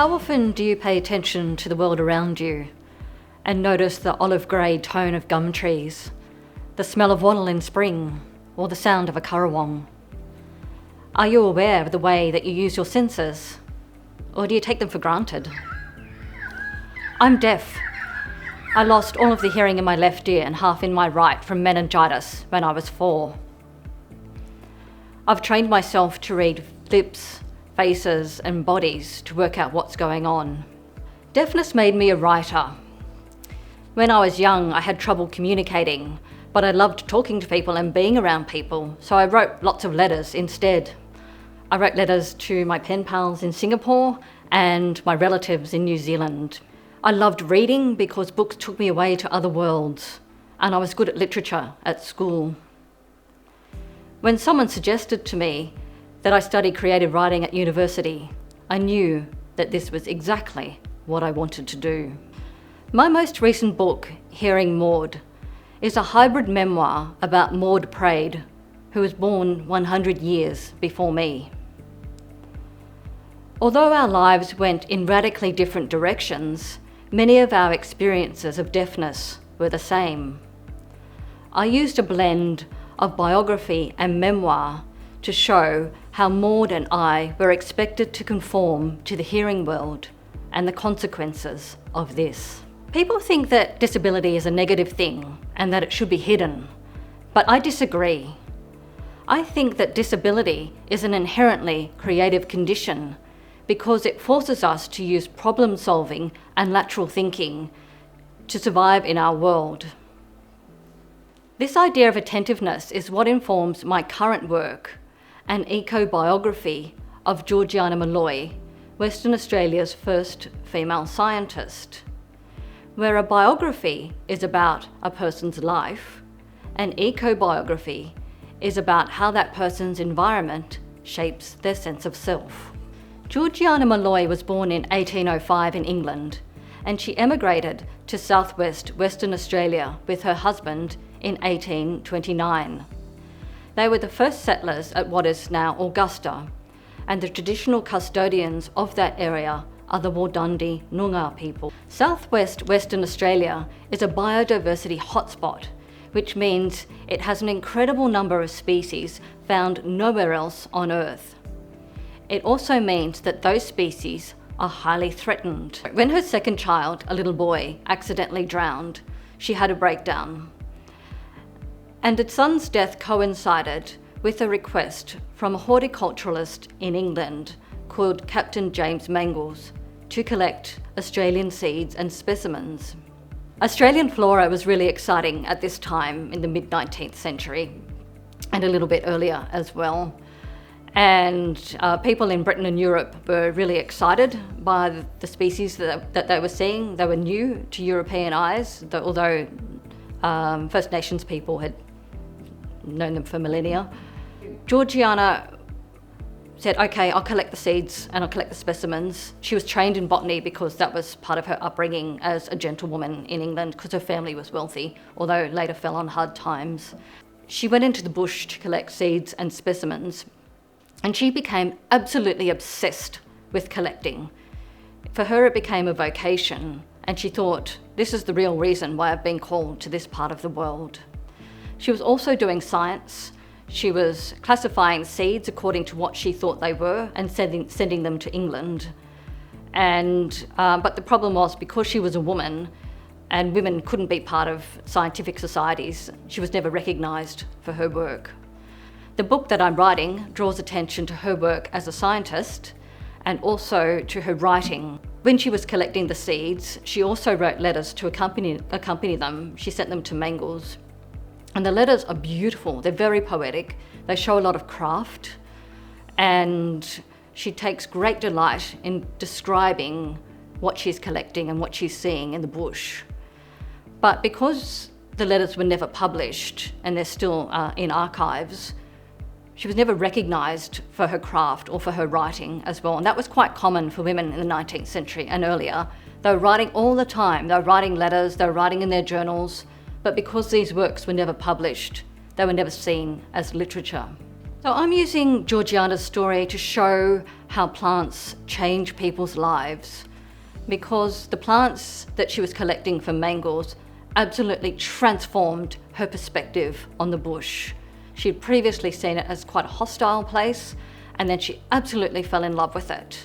How often do you pay attention to the world around you and notice the olive grey tone of gum trees, the smell of wattle in spring, or the sound of a currawong? Are you aware of the way that you use your senses, or do you take them for granted? I'm deaf. I lost all of the hearing in my left ear and half in my right from meningitis when I was 4. I've trained myself to read lips, faces and bodies to work out what's going on. Deafness made me a writer. When I was young, I had trouble communicating, but I loved talking to people and being around people, so I wrote lots of letters instead. I wrote letters to my pen pals in Singapore and my relatives in New Zealand. I loved reading because books took me away to other worlds, and I was good at literature at school. When someone suggested to me that I study creative writing at university, I knew that this was exactly what I wanted to do. My most recent book, Hearing Maud, is a hybrid memoir about Maud Praed, who was born 100 years before me. Although our lives went in radically different directions, many of our experiences of deafness were the same. I used a blend of biography and memoir to show how Maud and I were expected to conform to the hearing world and the consequences of this. People think that disability is a negative thing and that it should be hidden, but I disagree. I think that disability is an inherently creative condition because it forces us to use problem solving and lateral thinking to survive in our world. This idea of attentiveness is what informs my current work, an eco-biography of Georgiana Molloy, Western Australia's first female scientist. Where a biography is about a person's life, an eco-biography is about how that person's environment shapes their sense of self. Georgiana Molloy was born in 1805 in England, and she emigrated to southwest Western Australia with her husband in 1829. They were the first settlers at what is now Augusta, and the traditional custodians of that area are the Wurundjeri Noongar people. Southwest Western Australia is a biodiversity hotspot, which means it has an incredible number of species found nowhere else on Earth. It also means that those species are highly threatened. When her second child, a little boy, accidentally drowned, she had a breakdown. And its son's death coincided with a request from a horticulturalist in England called Captain James Mangles to collect Australian seeds and specimens. Australian flora was really exciting at this time in the mid-19th century and a little bit earlier as well. And people in Britain and Europe were really excited by the species that they were seeing. They were new to European eyes, although First Nations people had known them for millennia. Georgiana said, okay, I'll collect the seeds and I'll collect the specimens. She was trained in botany because that was part of her upbringing as a gentlewoman in England because her family was wealthy, although later fell on hard times. She went into the bush to collect seeds and specimens, and she became absolutely obsessed with collecting. For her, it became a vocation, and she thought, this is the real reason why I've been called to this part of the world. She was also doing science. She was classifying seeds according to what she thought they were and sending them to England. But the problem was, because she was a woman and women couldn't be part of scientific societies, she was never recognised for her work. The book that I'm writing draws attention to her work as a scientist and also to her writing. When she was collecting the seeds, she also wrote letters to accompany them. She sent them to Mangles. And the letters are beautiful. They're very poetic. They show a lot of craft. And she takes great delight in describing what she's collecting and what she's seeing in the bush. But because the letters were never published and they're still in archives, she was never recognised for her craft or for her writing as well. And that was quite common for women in the 19th century and earlier. They were writing all the time. They were writing letters, they were writing in their journals. But because these works were never published, they were never seen as literature. So I'm using Georgiana's story to show how plants change people's lives, because the plants that she was collecting from Mangles absolutely transformed her perspective on the bush. She'd previously seen it as quite a hostile place, and then she absolutely fell in love with it.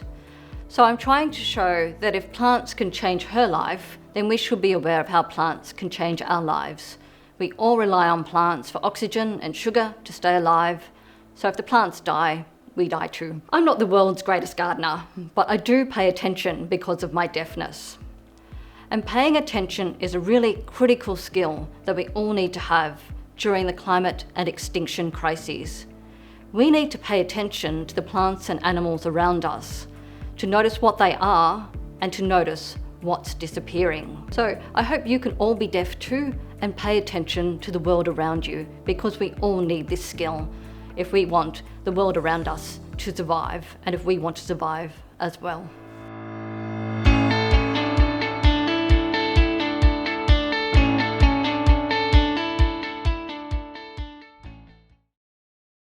So I'm trying to show that if plants can change her life, then we should be aware of how plants can change our lives. We all rely on plants for oxygen and sugar to stay alive, so if the plants die, we die too. I'm not the world's greatest gardener, but I do pay attention because of my deafness. And paying attention is a really critical skill that we all need to have during the climate and extinction crises. We need to pay attention to the plants and animals around us, to notice what they are and to notice what's disappearing. So I hope you can all be deaf too and pay attention to the world around you, because we all need this skill if we want the world around us to survive and if we want to survive as well.